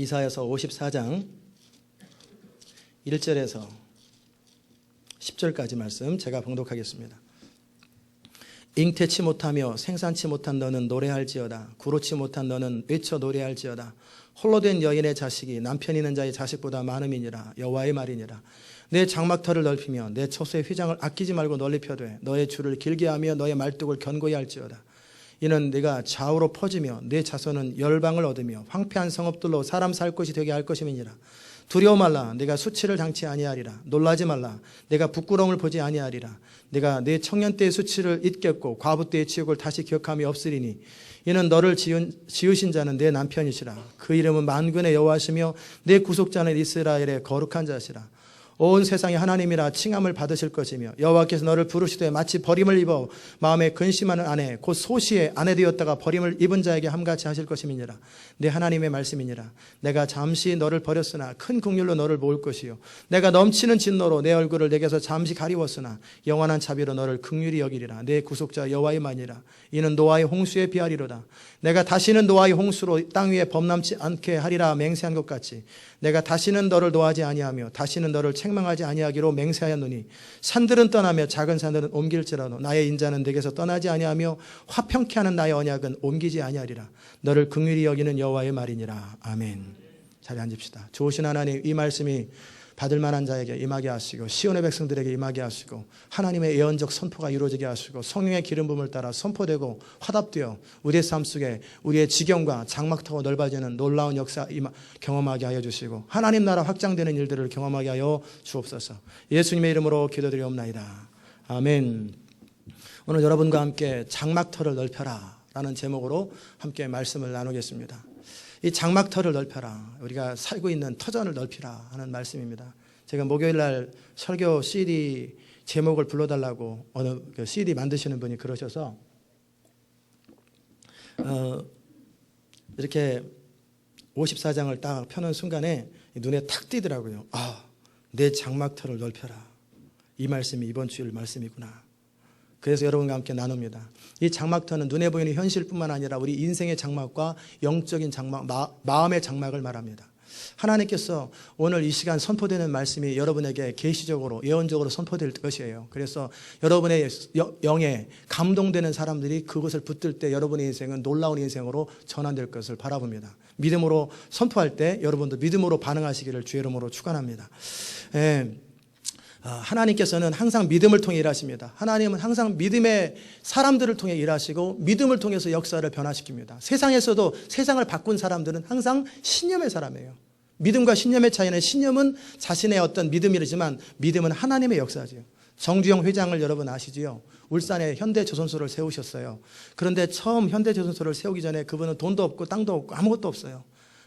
이사야서 54장 1절에서 10절까지 말씀 제가 봉독하겠습니다. 잉태치 못하며 생산치 못한 너는 노래할지어다. 구로치 못한 너는 외쳐 노래할지어다. 홀로 된 여인의 자식이 남편 있는 자의 자식보다 많음이니라. 여호와의 말이니라. 내 장막터를 넓히며 내 처소의 휘장을 아끼지 말고 널리 펴되 너의 줄을 길게 하며 너의 말뚝을 견고히 할지어다. 이는 네가 좌우로 퍼지며 네 자손은 열방을 얻으며 황폐한 성읍들로 사람 살 곳이 되게 할 것임이니라. 두려워 말라. 내가 수치를 당치 아니하리라. 놀라지 말라. 내가 부끄러움을 보지 아니하리라. 내가 내 청년 때의 수치를 잊겠고 과부 때의 치욕을 다시 기억함이 없으리니 이는 너를 지으신 자는 내 남편이시라. 그 이름은 만군의 여호와시며 내 구속자는 이스라엘의 거룩한 자시라. 온 세상이 하나님이라 칭함을 받으실 것이며 여호와께서 너를 부르시되 마치 버림을 입어 마음에 근심하는 아내 곧 소시의 아내 되었다가 버림을 입은 자에게 함같이 하실 것임이니라. 내 하나님의 말씀이니라. 내가 잠시 너를 버렸으나 큰 긍휼로 너를 모을 것이요 내가 넘치는 진노로 내 얼굴을 내게서 잠시 가리웠으나 영원한 자비로 너를 긍휼히 여기리라. 내 구속자 여호와의 말이라. 이는 노아의 홍수에 비하리로다. 내가 다시는 노아의 홍수로 땅 위에 범람치 않게 하리라 맹세한 것 같이 내가 다시는 너를 노하지 아니하며 다시는 너를 책망하지 아니하기로 맹세하였노니 산들은 떠나며 작은 산들은 옮길지라도 나의 인자는 내게서 떠나지 아니하며 화평케 하는 나의 언약은 옮기지 아니하리라. 너를 긍휼히 여기는 여호와의 말이니라. 아멘. 자리에 앉읍시다. 좋으신 하나님, 이 말씀이 받을 만한 자에게 임하게 하시고 시온의 백성들에게 임하게 하시고 하나님의 예언적 선포가 이루어지게 하시고 성령의 기름 부음을 따라 선포되고 화답되어 우리의 삶 속에 우리의 지경과 장막터가 넓어지는 놀라운 역사 경험하게 하여 주시고 하나님 나라 확장되는 일들을 경험하게 하여 주옵소서. 예수님의 이름으로 기도드리옵나이다. 아멘. 오늘 여러분과 함께 장막터를 넓혀라 라는 제목으로 함께 말씀을 나누겠습니다. 이 장막터를 넓혀라. 우리가 살고 있는 터전을 넓히라 하는 말씀입니다. 제가 목요일날 설교 CD 제목을 불러달라고 어느 CD 만드시는 분이 그러셔서 이렇게 54장을 딱 펴는 순간에 눈에 탁 띄더라고요. 아, 내 장막터를 넓혀라. 이 말씀이 이번 주일 말씀이구나. 그래서 여러분과 함께 나눕니다. 이 장막터는 눈에 보이는 현실뿐만 아니라 우리 인생의 장막과 영적인 장막, 마음의 장막을 말합니다. 하나님께서 오늘 이 시간 선포되는 말씀이 여러분에게 계시적으로 예언적으로 선포될 것이에요. 그래서 여러분의 영에 감동되는 사람들이 그것을 붙들 때 여러분의 인생은 놀라운 인생으로 전환될 것을 바라봅니다. 믿음으로 선포할 때 여러분도 믿음으로 반응하시기를 주의 이름으로 축원합니다. 하나님께서는 항상 믿음을 통해 일하십니다. 하나님은 항상 믿음의 사람들을 통해 일하시고 믿음을 통해서 역사를 변화시킵니다. 세상에서도 세상을 바꾼 사람들은 항상 신념의 사람이에요. 믿음과 신념의 차이는 신념은 자신의 어떤 믿음이지만 믿음은 하나님의 역사지요. 정주영 회장을 여러분 아시지요? 울산에 현대조선소를 세우셨어요. 그런데 처음 현대조선소를 세우기 전에 그분은 돈도 없고 땅도 없고 아무것도 없어요.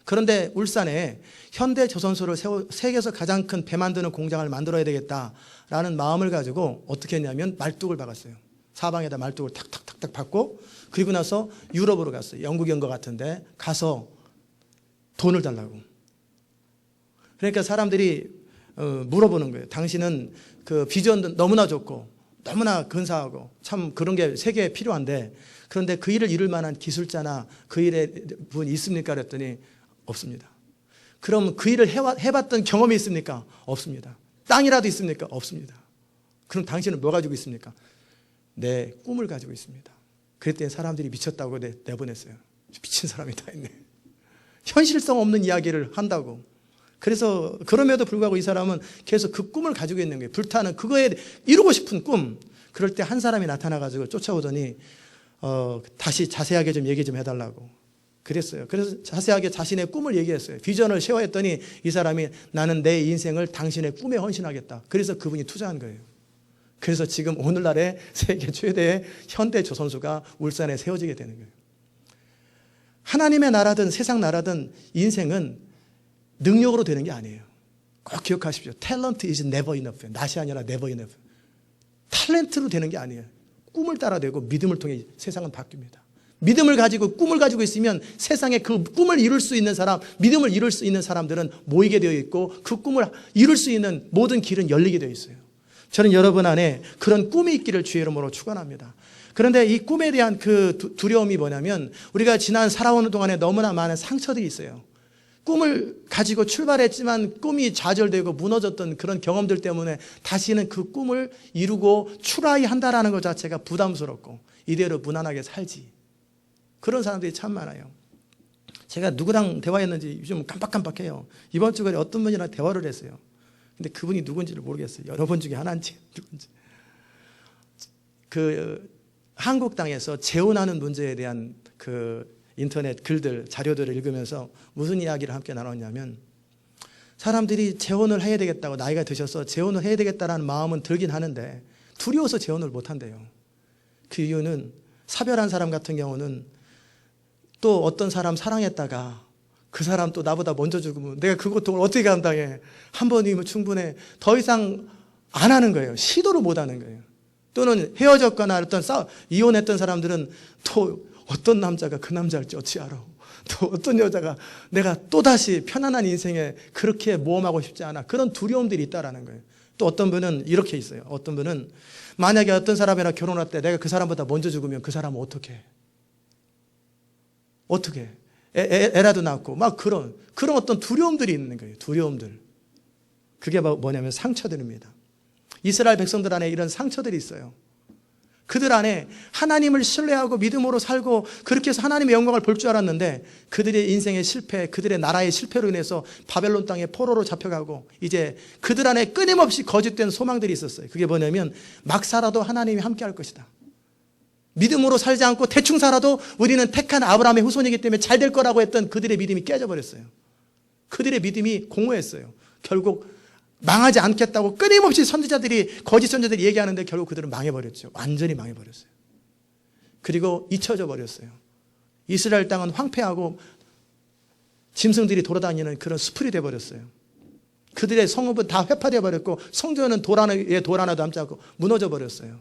그런데 울산에 현대조선소를 세계에서 가장 큰 배 만드는 공장을 만들어야 되겠다라는 마음을 가지고 어떻게 했냐면 말뚝을 박았어요. 사방에다 말뚝을 탁탁탁탁 박고 그리고 나서 유럽으로 갔어요. 영국인 것 같은데 가서 돈을 달라고. 그러니까 사람들이 물어보는 거예요. 당신은 그 비전도 너무나 좋고 너무나 근사하고 참 그런 게 세계에 필요한데 그런데 그 일을 이룰 만한 기술자나 그 일에 분이 있습니까? 그랬더니 없습니다. 그럼 그 일을 해봤던 경험이 있습니까? 없습니다. 땅이라도 있습니까? 없습니다. 그럼 당신은 뭐 가지고 있습니까? 내 꿈을 가지고 있습니다. 그랬더니 사람들이 미쳤다고 내보냈어요. 미친 사람이 다 있네. 현실성 없는 이야기를 한다고. 그래서 그럼에도 불구하고 이 사람은 계속 그 꿈을 가지고 있는 거예요. 불타는 그거에 이루고 싶은 꿈. 그럴 때 한 사람이 나타나가지고 쫓아오더니 다시 자세하게 좀 얘기 좀 해달라고 그랬어요. 그래서 자세하게 자신의 꿈을 얘기했어요. 비전을 쉐어했더니 이 사람이 나는 내 인생을 당신의 꿈에 헌신하겠다. 그래서 그분이 투자한 거예요. 그래서 지금 오늘날의 세계 최대의 현대조선소가 울산에 세워지게 되는 거예요. 하나님의 나라든 세상 나라든 인생은 능력으로 되는 게 아니에요. 꼭 기억하십시오. Talent is never enough. 낫이 아니라 never enough. 탤런트로 되는 게 아니에요. 꿈을 따라되고 믿음을 통해 세상은 바뀝니다. 믿음을 가지고 꿈을 가지고 있으면 세상에 그 꿈을 이룰 수 있는 사람, 믿음을 이룰 수 있는 사람들은 모이게 되어 있고 그 꿈을 이룰 수 있는 모든 길은 열리게 되어 있어요. 저는 여러분 안에 그런 꿈이 있기를 주의 이름으로 축원합니다. 그런데 이 꿈에 대한 그 두려움이 뭐냐면 우리가 지난 살아오는 동안에 너무나 많은 상처들이 있어요. 꿈을 가지고 출발했지만 꿈이 좌절되고 무너졌던 그런 경험들 때문에 다시는 그 꿈을 이루고 트라이 한다라는 것 자체가 부담스럽고 이대로 무난하게 살지. 그런 사람들이 참 많아요. 제가 누구랑 대화했는지 요즘 깜빡깜빡해요. 이번 주간에 어떤 분이랑 대화를 했어요. 근데 그분이 누군지를 모르겠어요. 여러분 중에 하나인지 누군지. 그 한국 땅에서 재혼하는 문제에 대한 그 인터넷 글들, 자료들을 읽으면서 무슨 이야기를 함께 나눴냐면, 사람들이 재혼을 해야 되겠다고, 나이가 드셔서 재혼을 해야 되겠다라는 마음은 들긴 하는데 두려워서 재혼을 못 한대요. 그 이유는 사별한 사람 같은 경우는 또 어떤 사람 사랑했다가 그 사람 또 나보다 먼저 죽으면 내가 그 고통을 어떻게 감당해. 한 번이면 충분해. 더 이상 안 하는 거예요. 시도를 못 하는 거예요. 또는 헤어졌거나 이혼했던 사람들은 또 어떤 남자가 그 남자일지 어찌 알아. 또 어떤 여자가 내가 또다시 편안한 인생에 그렇게 모험하고 싶지 않아. 그런 두려움들이 있다라는 거예요. 또 어떤 분은 이렇게 있어요. 어떤 분은 만약에 어떤 사람이랑 결혼할 때 내가 그 사람보다 먼저 죽으면 그 사람은 어떻게 해? 어떻게 해? 애라도 낳고 막 그런 어떤 두려움들이 있는 거예요. 두려움들. 그게 뭐냐면 상처들입니다. 이스라엘 백성들 안에 이런 상처들이 있어요. 그들 안에 하나님을 신뢰하고 믿음으로 살고 그렇게 해서 하나님의 영광을 볼 줄 알았는데 그들의 인생의 실패, 그들의 나라의 실패로 인해서 바벨론 땅에 포로로 잡혀가고 이제 그들 안에 끊임없이 거짓된 소망들이 있었어요. 그게 뭐냐면 막 살아도 하나님이 함께 할 것이다. 믿음으로 살지 않고 대충 살아도 우리는 택한 아브라함의 후손이기 때문에 잘 될 거라고 했던 그들의 믿음이 깨져버렸어요. 그들의 믿음이 공허했어요. 결국 망하지 않겠다고 끊임없이 거짓 선지자들이 얘기하는데 결국 그들은 망해버렸죠. 완전히 망해버렸어요. 그리고 잊혀져 버렸어요. 이스라엘 땅은 황폐하고 짐승들이 돌아다니는 그런 숲이 되어버렸어요. 그들의 성읍은 다 회파되어 버렸고 성전은 돌 하나도 남지 않고 무너져 버렸어요.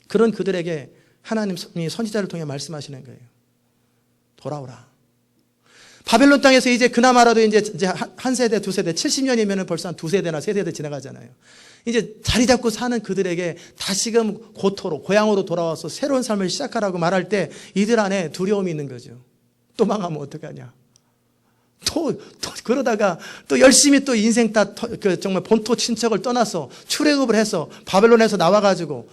그런 그들에게 하나님이 선지자를 통해 말씀하시는 거예요. 돌아오라. 바벨론 땅에서 이제 그나마라도 이제 한 세대, 두 세대, 70년이면 벌써 한 두 세대나 세 세대 지나가잖아요. 이제 자리 잡고 사는 그들에게 다시금 고향으로 돌아와서 새로운 삶을 시작하라고 말할 때 이들 안에 두려움이 있는 거죠. 또 망하면 어떡하냐. 또 그러다가 또 열심히 또 인생 정말 본토 친척을 떠나서 출애굽을 해서 바벨론에서 나와가지고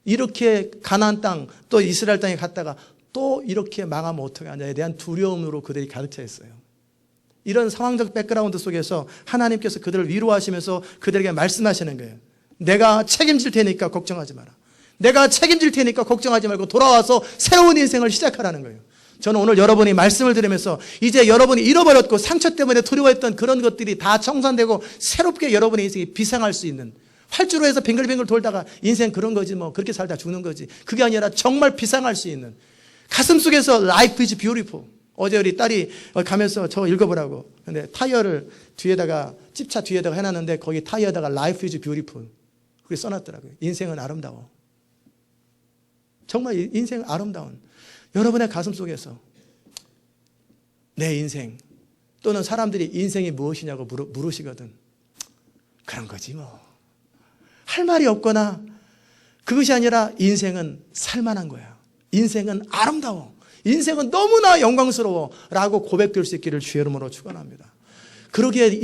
이렇게 가나안 땅 또 이스라엘 땅에 갔다가 또 이렇게 망하면 어떻게 하냐에 대한 두려움으로 그들이 가득 차 있어요. 이런 상황적 백그라운드 속에서 하나님께서 그들을 위로하시면서 그들에게 말씀하시는 거예요. 내가 책임질 테니까 걱정하지 마라. 내가 책임질 테니까 걱정하지 말고 돌아와서 새로운 인생을 시작하라는 거예요. 저는 오늘 여러분이 말씀을 들으면서 이제 여러분이 잃어버렸고 상처 때문에 두려워했던 그런 것들이 다 청산되고 새롭게 여러분의 인생이 비상할 수 있는, 활주로 해서 뱅글뱅글 돌다가 인생 그런 거지 뭐 그렇게 살다 죽는 거지, 그게 아니라 정말 비상할 수 있는 가슴 속에서 Life is beautiful. 어제 우리 딸이 가면서 저거 읽어보라고. 근데 타이어를 집차 뒤에다가 해놨는데 거기 타이어에다가 Life is beautiful. 그렇게 써놨더라고요. 인생은 아름다워. 정말 인생은 아름다운. 여러분의 가슴 속에서 내 인생 또는 사람들이 인생이 무엇이냐고 물으시거든. 그런 거지 뭐. 할 말이 없거나 그것이 아니라 인생은 살만한 거야. 인생은 아름다워. 인생은 너무나 영광스러워 라고 고백될 수 있기를 주의 이름으로 축원합니다. 그러기에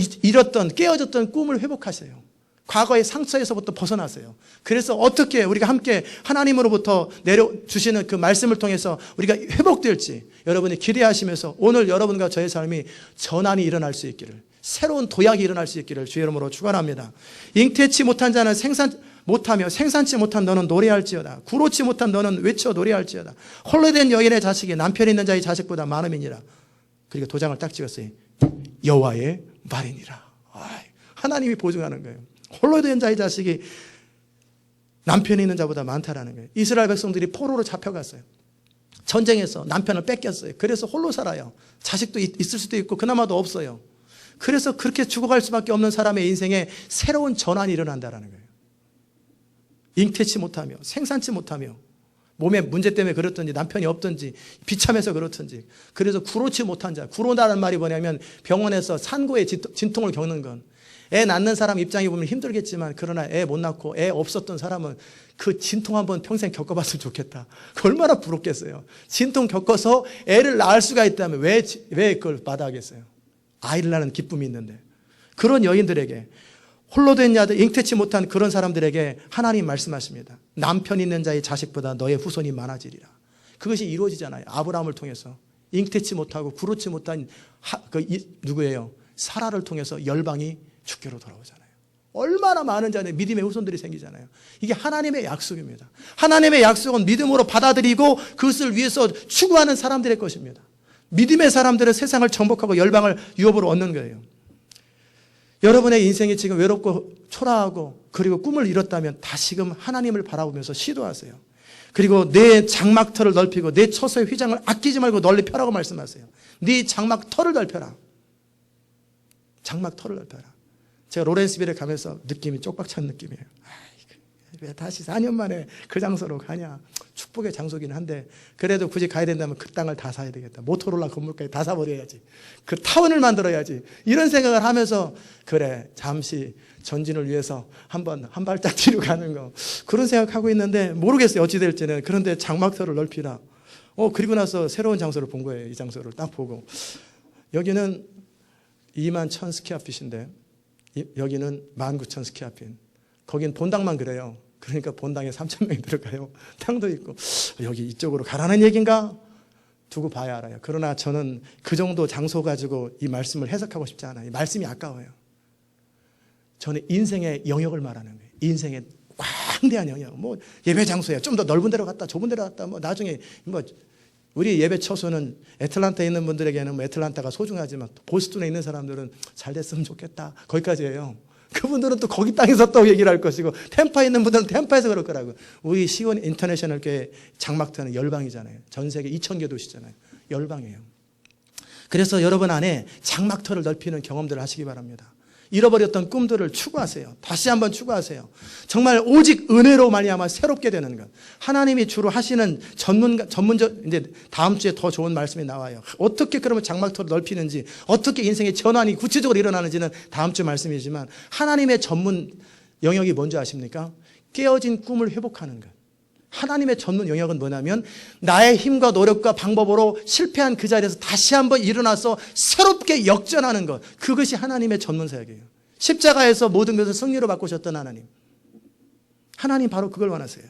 깨어졌던 꿈을 회복하세요. 과거의 상처에서부터 벗어나세요. 그래서 어떻게 우리가 함께 하나님으로부터 내려주시는 그 말씀을 통해서 우리가 회복될지 여러분이 기대하시면서 오늘 여러분과 저의 삶이 전환이 일어날 수 있기를, 새로운 도약이 일어날 수 있기를 주의 이름으로 축원합니다. 잉태치 못한 자는 못하며 생산치 못한 너는 노래할지어다. 구로치 못한 너는 외쳐 노래할지어다. 홀로 된 여인의 자식이 남편 있는 자의 자식보다 많음이니라. 그리고 도장을 딱 찍었어요. 여호와의 말이니라. 하나님이 보증하는 거예요. 홀로 된 자의 자식이 남편이 있는 자보다 많다라는 거예요. 이스라엘 백성들이 포로로 잡혀갔어요. 전쟁에서 남편을 뺏겼어요. 그래서 홀로 살아요. 자식도 있을 수도 있고 그나마도 없어요. 그래서 그렇게 죽어갈 수밖에 없는 사람의 인생에 새로운 전환이 일어난다는 거예요. 잉태치 못하며 생산치 못하며 몸에 문제 때문에 그렇든지 남편이 없든지 비참해서 그렇든지, 그래서 구로치 못한 자. 구로다는 말이 뭐냐면 병원에서 산고의 진통을 겪는 건, 애 낳는 사람 입장에 보면 힘들겠지만 그러나 애 못 낳고 애 없었던 사람은 그 진통 한번 평생 겪어봤으면 좋겠다. 얼마나 부럽겠어요. 진통 겪어서 애를 낳을 수가 있다면 왜 그걸 마다하겠어요. 아이를 낳는 기쁨이 있는데. 그런 여인들에게, 홀로 된 자들, 잉태치 못한 그런 사람들에게 하나님 말씀하십니다. 남편 있는 자의 자식보다 너의 후손이 많아지리라. 그것이 이루어지잖아요. 아브라함을 통해서 잉태치 못하고 구르지 못한 누구예요? 사라를 통해서 열방이 주께로 돌아오잖아요. 얼마나 많은 자는 믿음의 후손들이 생기잖아요. 이게 하나님의 약속입니다. 하나님의 약속은 믿음으로 받아들이고 그것을 위해서 추구하는 사람들의 것입니다. 믿음의 사람들은 세상을 정복하고 열방을 유업으로 얻는 거예요. 여러분의 인생이 지금 외롭고 초라하고 그리고 꿈을 잃었다면 다시금 하나님을 바라보면서 시도하세요. 그리고 내 장막터를 넓히고 내 처소의 휘장을 아끼지 말고 널리 펴라고 말씀하세요. 네 장막터를 넓혀라. 장막터를 넓혀라. 제가 로렌스빌에 가면서 느낌이 쪽박 찬 느낌이에요. 왜 다시 4년 만에 그 장소로 가냐. 축복의 장소긴 한데 그래도 굳이 가야 된다면 그 땅을 다 사야 되겠다. 모토로라 건물까지 다 사버려야지. 그 타운을 만들어야지. 이런 생각을 하면서 그래 잠시 전진을 위해서 한 발짝 뒤로 가는 거. 그런 생각하고 있는데 모르겠어요. 어찌 될지는. 그런데 장막터를 넓히라. 그리고 나서 새로운 장소를 본 거예요. 이 장소를 딱 보고. 여기는 21,000 스퀘어핏인데 여기는 19,000 스퀘어핏. 거긴 본당만 그래요. 그러니까 본당에 3,000명이 들어가요. 땅도 있고. 여기 이쪽으로 가라는 얘기인가? 두고 봐야 알아요. 그러나 저는 그 정도 장소 가지고 이 말씀을 해석하고 싶지 않아요. 이 말씀이 아까워요. 저는 인생의 영역을 말하는 거예요. 인생의 광대한 영역. 뭐 예배 장소야. 좀 더 넓은 데로 갔다, 좁은 데로 갔다. 뭐 나중에 우리 예배 처소는 애틀란타에 있는 분들에게는 애틀란타가 소중하지만 보스턴에 있는 사람들은 잘 됐으면 좋겠다. 거기까지예요. 그분들은 또 거기 땅에서 또 얘기를 할 것이고 템파에 있는 분들은 템파에서 그럴 거라고. 우리 시온 인터내셔널 교회 장막터는 열방이잖아요. 전 세계 2,000개 도시잖아요. 열방이에요. 그래서 여러분 안에 장막터를 넓히는 경험들을 하시기 바랍니다. 잃어버렸던 꿈들을 추구하세요. 다시 한번 추구하세요. 정말 오직 은혜로 말미암아 새롭게 되는 것. 하나님이 주로 하시는 전문적 이제 다음 주에 더 좋은 말씀이 나와요. 어떻게 그러면 장막터를 넓히는지, 어떻게 인생의 전환이 구체적으로 일어나는지는 다음 주 말씀이지만 하나님의 전문 영역이 뭔지 아십니까? 깨어진 꿈을 회복하는 것. 하나님의 전문 영역은 뭐냐면 나의 힘과 노력과 방법으로 실패한 그 자리에서 다시 한번 일어나서 새롭게 역전하는 것. 그것이 하나님의 전문 사역이에요. 십자가에서 모든 것을 승리로 바꾸셨던 하나님. 하나님 바로 그걸 원하세요.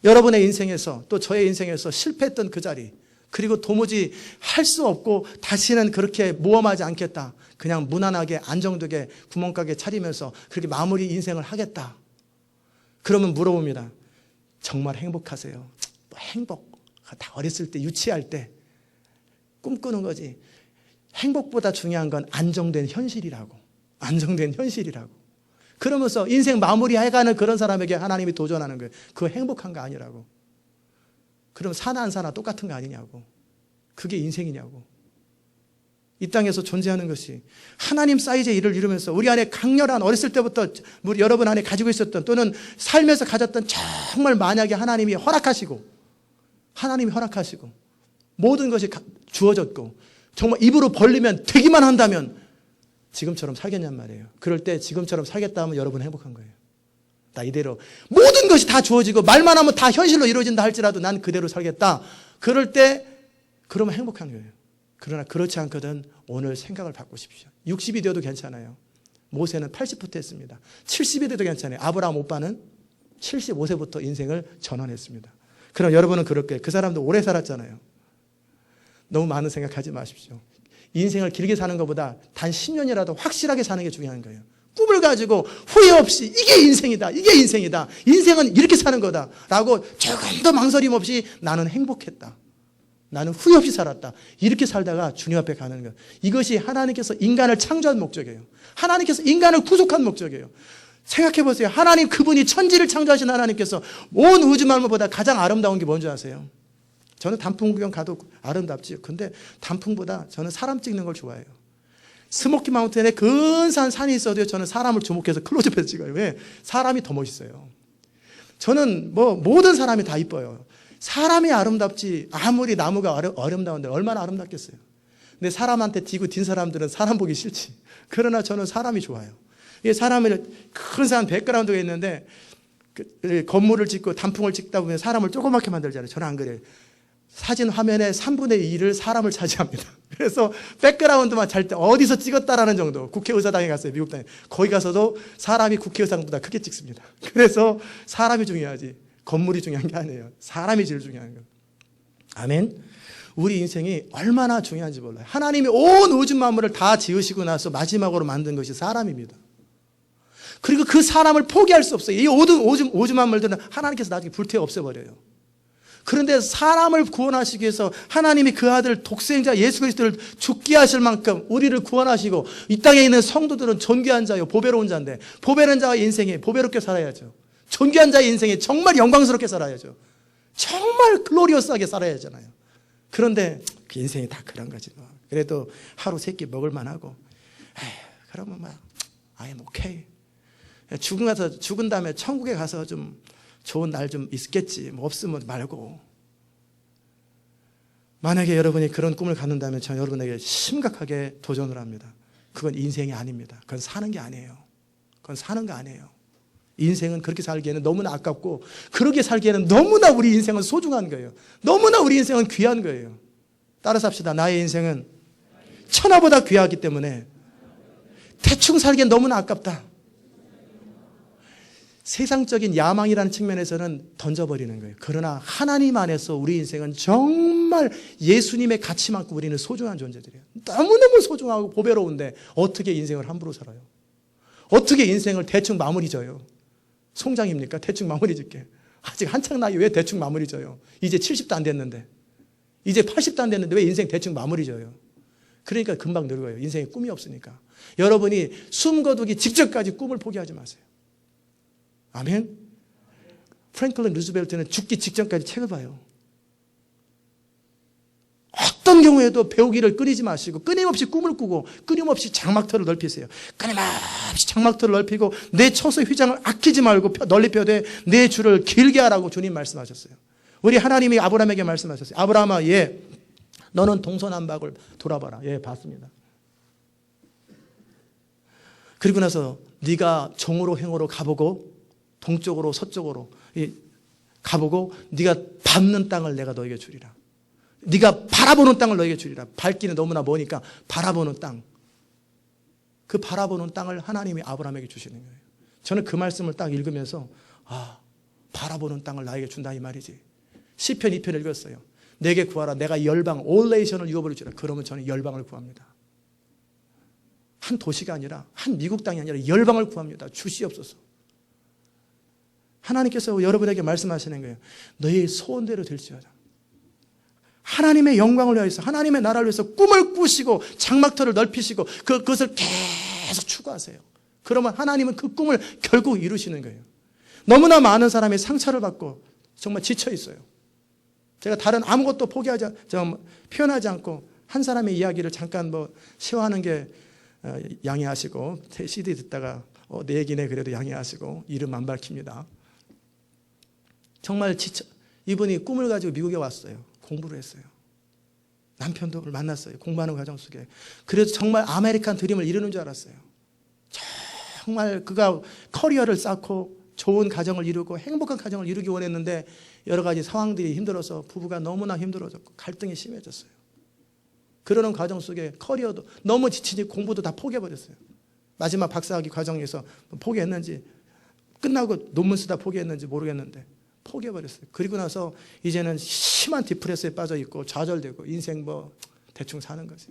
여러분의 인생에서 또 저의 인생에서 실패했던 그 자리, 그리고 도무지 할 수 없고 다시는 그렇게 모험하지 않겠다. 그냥 무난하게 안정되게 구멍가게 차리면서 그렇게 마무리 인생을 하겠다. 그러면 물어봅니다. 정말 행복하세요? 뭐 행복. 다 어렸을 때 유치할 때 꿈꾸는 거지. 행복보다 중요한 건 안정된 현실이라고. 안정된 현실이라고. 그러면서 인생 마무리해가는 그런 사람에게 하나님이 도전하는 거예요. 그거 행복한 거 아니라고. 그럼 사나 안 사나 똑같은 거 아니냐고. 그게 인생이냐고. 이 땅에서 존재하는 것이 하나님 사이즈의 일을 이루면서 우리 안에 강렬한 어렸을 때부터 우리 여러분 안에 가지고 있었던 또는 삶에서 가졌던 정말 만약에 하나님이 허락하시고 모든 것이 주어졌고 정말 입으로 벌리면 되기만 한다면 지금처럼 살겠냔 말이에요. 그럴 때 지금처럼 살겠다 하면 여러분 행복한 거예요. 나 이대로 모든 것이 다 주어지고 말만 하면 다 현실로 이루어진다 할지라도 난 그대로 살겠다. 그럴 때 그러면 행복한 거예요. 그러나 그렇지 않거든 오늘 생각을 바꾸십시오. 60이 되어도 괜찮아요. 모세는 80부터 했습니다. 70이 돼도 괜찮아요. 아브라함 오빠는 75세부터 인생을 전환했습니다. 그럼 여러분은 그럴 거예요. 그 사람도 오래 살았잖아요. 너무 많은 생각하지 마십시오. 인생을 길게 사는 것보다 단 10년이라도 확실하게 사는 게 중요한 거예요. 꿈을 가지고 후회 없이 이게 인생이다. 인생은 이렇게 사는 거다. 라고 조금 더 망설임 없이 나는 행복했다. 나는 후회 없이 살았다. 이렇게 살다가 주님 앞에 가는 것. 이것이 하나님께서 인간을 창조한 목적이에요. 하나님께서 인간을 구속한 목적이에요. 생각해 보세요. 하나님 그분이 천지를 창조하신 하나님께서 온 우주 만물보다 가장 아름다운 게 뭔지 아세요? 저는 단풍 구경 가도 아름답지요. 근데 단풍보다 저는 사람 찍는 걸 좋아해요. 스모키 마운틴에 근사한 산이 있어도 저는 사람을 주목해서 클로즈업해서 찍어요. 왜? 사람이 더 멋있어요. 저는 모든 사람이 다 이뻐요. 사람이 아름답지 아무리 나무가 아름다운데 얼마나 아름답겠어요. 근데 사람한테 뒷사람들은 사람 보기 싫지. 그러나 저는 사람이 좋아요. 이게 사람을 큰 산 백그라운드가 있는데 건물을 짓고 단풍을 찍다 보면 사람을 조그맣게 만들잖아요. 저는 안 그래요. 사진 화면의 3분의 2를 사람을 차지합니다. 그래서 백그라운드만 잘 때 어디서 찍었다라는 정도. 국회의사당에 갔어요. 미국 땅에. 거기 가서도 사람이 국회의사당보다 크게 찍습니다. 그래서 사람이 중요하지 건물이 중요한 게 아니에요. 사람이 제일 중요한 거예요. 아멘. 우리 인생이 얼마나 중요한지 몰라요. 하나님이 온 우주 만물을 다 지으시고 나서 마지막으로 만든 것이 사람입니다. 그리고 그 사람을 포기할 수 없어요. 이 오주 만물들은 하나님께서 나중에 불태워 없애버려요. 그런데 사람을 구원하시기 위해서 하나님이 그 아들 독생자 예수 그리스도를 죽게 하실 만큼 우리를 구원하시고 이 땅에 있는 성도들은 존귀한 자요 보배로운 자인데 보배로운 자의 인생에 보배롭게 살아야죠. 존귀한 자의 인생에 정말 영광스럽게 살아야죠. 정말 글로리어스하게 살아야 하잖아요. 그런데 그 인생이 다 그런 거지. 그래도 하루 세 끼 먹을 만하고 그러면 막 I am okay. 죽은 다음에 천국에 가서 좀 좋은 날 좀 있겠지. 뭐 없으면 말고. 만약에 여러분이 그런 꿈을 갖는다면 저는 여러분에게 심각하게 도전을 합니다. 그건 인생이 아닙니다. 그건 사는 게 아니에요. 그건 사는 거 아니에요. 인생은 그렇게 살기에는 너무나 아깝고 그렇게 살기에는 너무나 우리 인생은 소중한 거예요. 너무나 우리 인생은 귀한 거예요. 따라서 합시다. 나의 인생은 천하보다 귀하기 때문에 대충 살기엔 너무나 아깝다. 세상적인 야망이라는 측면에서는 던져버리는 거예요. 그러나 하나님 안에서 우리 인생은 정말 예수님의 가치만큼 우리는 소중한 존재들이에요. 너무너무 소중하고 보배로운데 어떻게 인생을 함부로 살아요? 어떻게 인생을 대충 마무리 져요? 송장입니까? 대충 마무리 짓게. 아직 한창 나이 왜 대충 마무리 져요? 이제 70도 안 됐는데. 이제 80도 안 됐는데 왜 인생 대충 마무리 져요? 그러니까 금방 늙어요. 인생에 꿈이 없으니까. 여러분이 숨 거두기 직전까지 꿈을 포기하지 마세요. 아멘. 프랭클린 루즈벨트는 죽기 직전까지 책을 봐요. 어떤 경우에도 배우기를 끊이지 마시고 끊임없이 꿈을 꾸고 끊임없이 장막터를 넓히세요. 끊임없이 장막터를 넓히고 내 처소 휘장을 아끼지 말고 널리 펴되 내 줄을 길게 하라고 주님 말씀하셨어요. 우리 하나님이 아브라함에게 말씀하셨어요. 아브라함아, 너는 동서남북을 돌아봐라. 봤습니다. 그리고 나서 네가 정오로 행오로 가보고 동쪽으로 서쪽으로 가보고 네가 밟는 땅을 내가 너에게 주리라. 네가 바라보는 땅을 너에게 주리라. 밟기는 너무나 머니까 바라보는 땅. 그 바라보는 땅을 하나님이 아브라함에게 주시는 거예요. 저는 그 말씀을 딱 읽으면서 바라보는 땅을 나에게 준다 이 말이지. 시편 2편 읽었어요. 내게 구하라. 내가 열방 올 네이션을 유업으로 주라. 그러면 저는 열방을 구합니다. 한 도시가 아니라 한 미국 땅이 아니라 열방을 구합니다. 주시옵소서. 하나님께서 여러분에게 말씀하시는 거예요. 너의 소원대로 될지어다. 하나님의 영광을 위해서 하나님의 나라를 위해서 꿈을 꾸시고 장막터를 넓히시고 그것을 계속 추구하세요. 그러면 하나님은 그 꿈을 결국 이루시는 거예요. 너무나 많은 사람이 상처를 받고 정말 지쳐 있어요. 제가 다른 아무것도 표현하지 않고 한 사람의 이야기를 잠깐 시화하는 게 양해하시고 CD 듣다가 내 얘기네 그래도 양해하시고 이름 안 밝힙니다. 정말 이분이 꿈을 가지고 미국에 왔어요. 공부를 했어요. 남편도 만났어요. 공부하는 과정 속에. 그래서 정말 아메리칸 드림을 이루는 줄 알았어요. 정말 그가 커리어를 쌓고 좋은 가정을 이루고 행복한 가정을 이루기 원했는데 여러 가지 상황들이 힘들어서 부부가 너무나 힘들어졌고 갈등이 심해졌어요. 그러는 과정 속에 커리어도 너무 지치니 공부도 다 포기해버렸어요. 마지막 박사학위 과정에서 포기했는지 끝나고 논문 쓰다 포기했는지 모르겠는데 포기해버렸어요. 그리고 나서 이제는 심한 디프레스에 빠져있고 좌절되고 인생 대충 사는 거지.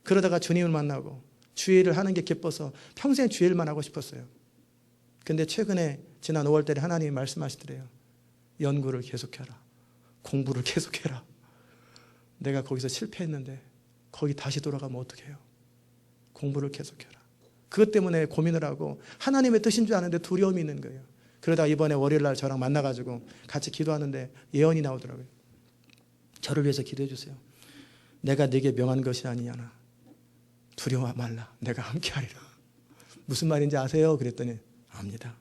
그러다가 주님을 만나고 주일을 하는 게 기뻐서 평생 주일만 하고 싶었어요. 근데 최근에 지난 5월 달에 하나님이 말씀하시더래요. 연구를 계속해라. 공부를 계속해라. 내가 거기서 실패했는데 거기 다시 돌아가면 어떡해요? 공부를 계속해라. 그것 때문에 고민을 하고 하나님의 뜻인 줄 아는데 두려움이 있는 거예요. 그러다 이번에 월요일 날 저랑 만나가지고 같이 기도하는데 예언이 나오더라고요. 저를 위해서 기도해 주세요. 내가 네게 명한 것이 아니냐나. 두려워 말라. 내가 함께하리라. 무슨 말인지 아세요? 그랬더니 압니다.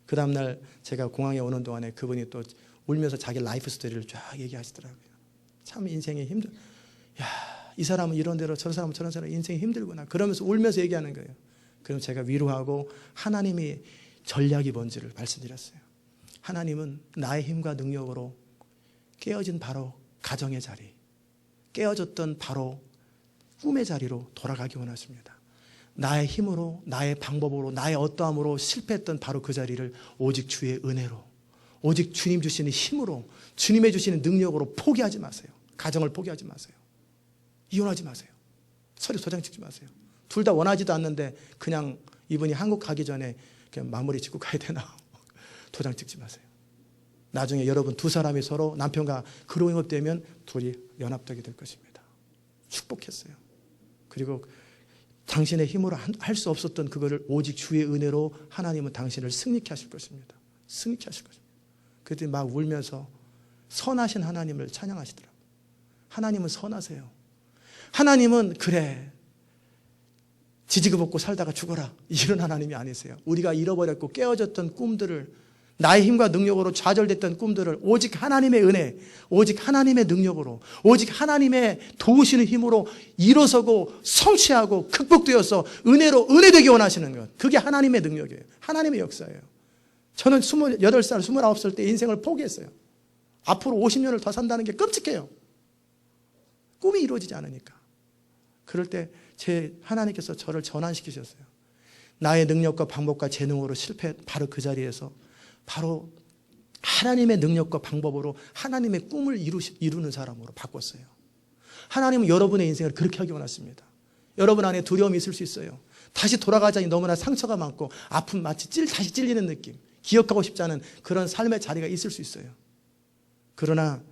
그 다음날 제가 공항에 오는 동안에 그분이 또 울면서 자기 라이프 스토리를 쫙 얘기하시더라고요. 참 인생이 야, 이 사람은 이런 대로 저 사람은 저런 사람 인생이 힘들구나. 그러면서 울면서 얘기하는 거예요. 그럼 제가 위로하고 하나님이 전략이 뭔지를 말씀드렸어요. 하나님은 나의 힘과 능력으로 깨어진 바로 가정의 자리, 깨어졌던 바로 꿈의 자리로 돌아가기 원하십니다. 나의 힘으로, 나의 방법으로, 나의 어떠함으로 실패했던 바로 그 자리를 오직 주의 은혜로, 오직 주님 주시는 힘으로, 주님의 주시는 능력으로 포기하지 마세요. 가정을 포기하지 마세요. 이혼하지 마세요. 서류 도장 찍지 마세요. 둘 다 원하지도 않는데 그냥 이분이 한국 가기 전에 그냥 마무리 짓고 가야 되나 도장 찍지 마세요. 나중에 여러분 두 사람이 서로 남편과 그로잉업되면 둘이 연합되게 될 것입니다. 축복했어요. 그리고 당신의 힘으로 할 수 없었던 그거를 오직 주의 은혜로 하나님은 당신을 승리케 하실 것입니다. 승리케 하실 것입니다. 그랬더니 막 울면서 선하신 하나님을 찬양하시더라고요. 하나님은 선하세요. 하나님은 그래 지지고 볶고 살다가 죽어라 이런 하나님이 아니세요. 우리가 잃어버렸고 깨어졌던 꿈들을 나의 힘과 능력으로 좌절됐던 꿈들을 오직 하나님의 은혜, 오직 하나님의 능력으로, 오직 하나님의 도우시는 힘으로 일어서고 성취하고 극복되어서 은혜로 은혜되게 원하시는 것. 그게 하나님의 능력이에요. 하나님의 역사예요. 저는 28살, 29살 때 인생을 포기했어요. 앞으로 50년을 더 산다는 게 끔찍해요. 꿈이 이루어지지 않으니까. 그럴 때 제 하나님께서 저를 전환시키셨어요. 나의 능력과 방법과 재능으로 실패 바로 그 자리에서 바로 하나님의 능력과 방법으로 하나님의 꿈을 이루는 사람으로 바꿨어요. 하나님은 여러분의 인생을 그렇게 하기 원하십니다. 여러분 안에 두려움이 있을 수 있어요. 다시 돌아가자니 너무나 상처가 많고 아픔 마치 다시 찔리는 느낌, 기억하고 싶지 않은 그런 삶의 자리가 있을 수 있어요. 그러나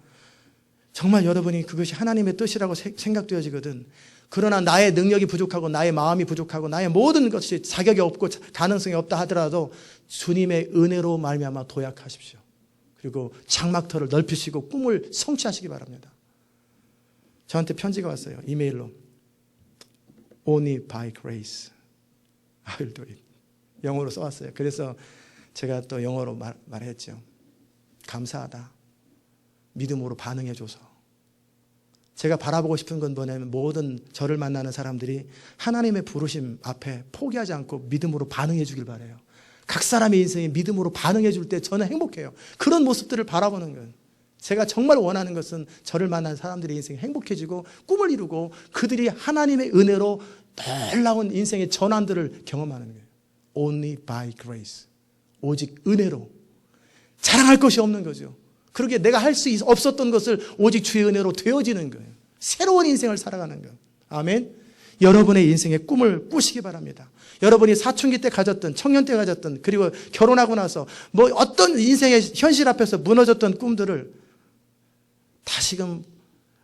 정말 여러분이 그것이 하나님의 뜻이라고 생각되어지거든. 그러나 나의 능력이 부족하고 나의 마음이 부족하고 나의 모든 것이 자격이 없고 가능성이 없다 하더라도 주님의 은혜로 말미암아 도약하십시오. 그리고 장막터를 넓히시고 꿈을 성취하시기 바랍니다. 저한테 편지가 왔어요. 이메일로. Only by grace I will do it. 영어로 써왔어요. 그래서 제가 또 영어로 말했죠. 감사하다. 믿음으로 반응해줘서. 제가 바라보고 싶은 건 뭐냐면 모든 저를 만나는 사람들이 하나님의 부르심 앞에 포기하지 않고 믿음으로 반응해 주길 바라요. 각 사람의 인생에 믿음으로 반응해 줄 때 저는 행복해요. 그런 모습들을 바라보는 거예요. 제가 정말 원하는 것은 저를 만난 사람들의 인생이 행복해지고 꿈을 이루고 그들이 하나님의 은혜로 놀라운 인생의 전환들을 경험하는 거예요. Only by grace. 오직 은혜로. 자랑할 것이 없는 거죠. 그렇게 내가 할 수 없었던 것을 오직 주의 은혜로 되어지는 거예요. 새로운 인생을 살아가는 거예요. 아멘. 여러분의 인생의 꿈을 꾸시기 바랍니다. 여러분이 사춘기 때 가졌던, 청년 때 가졌던, 그리고 결혼하고 나서 뭐 어떤 인생의 현실 앞에서 무너졌던 꿈들을 다시금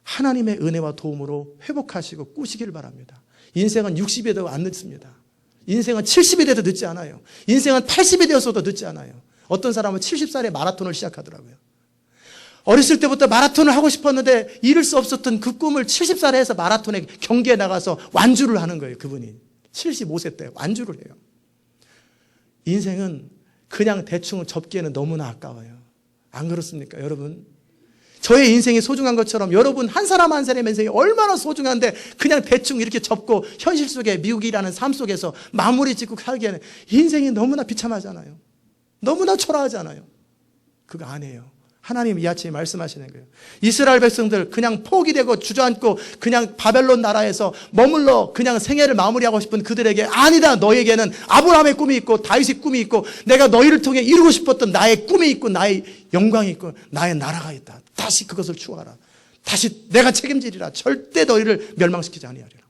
하나님의 은혜와 도움으로 회복하시고 꾸시기를 바랍니다. 인생은 60이 돼도 안 늦습니다. 인생은 70이 돼도 늦지 않아요. 인생은 80이 되어서도 늦지 않아요. 어떤 사람은 70살에 마라톤을 시작하더라고요. 어렸을 때부터 마라톤을 하고 싶었는데 이룰 수 없었던 그 꿈을 70살에 해서 마라톤에 경기에 나가서 완주를 하는 거예요. 그분이 75세 때 완주를 해요. 인생은 그냥 대충 접기에는 너무나 아까워요. 안 그렇습니까 여러분? 저의 인생이 소중한 것처럼 여러분 한 사람 한 사람의 인생이 얼마나 소중한데 그냥 대충 이렇게 접고 현실 속에 미국이라는 삶 속에서 마무리 짓고 살기에는 인생이 너무나 비참하잖아요. 너무나 초라하잖아요. 그거 아니에요. 하나님 이 아침에 말씀하시는 거예요. 이스라엘 백성들 그냥 포기되고 주저앉고 그냥 바벨론 나라에서 머물러 그냥 생애를 마무리하고 싶은 그들에게 아니다. 너에게는 아브라함의 꿈이 있고 다윗의 꿈이 있고 내가 너희를 통해 이루고 싶었던 나의 꿈이 있고 나의 영광이 있고 나의 나라가 있다. 다시 그것을 추구하라. 다시 내가 책임지리라. 절대 너희를 멸망시키지 아니하리라.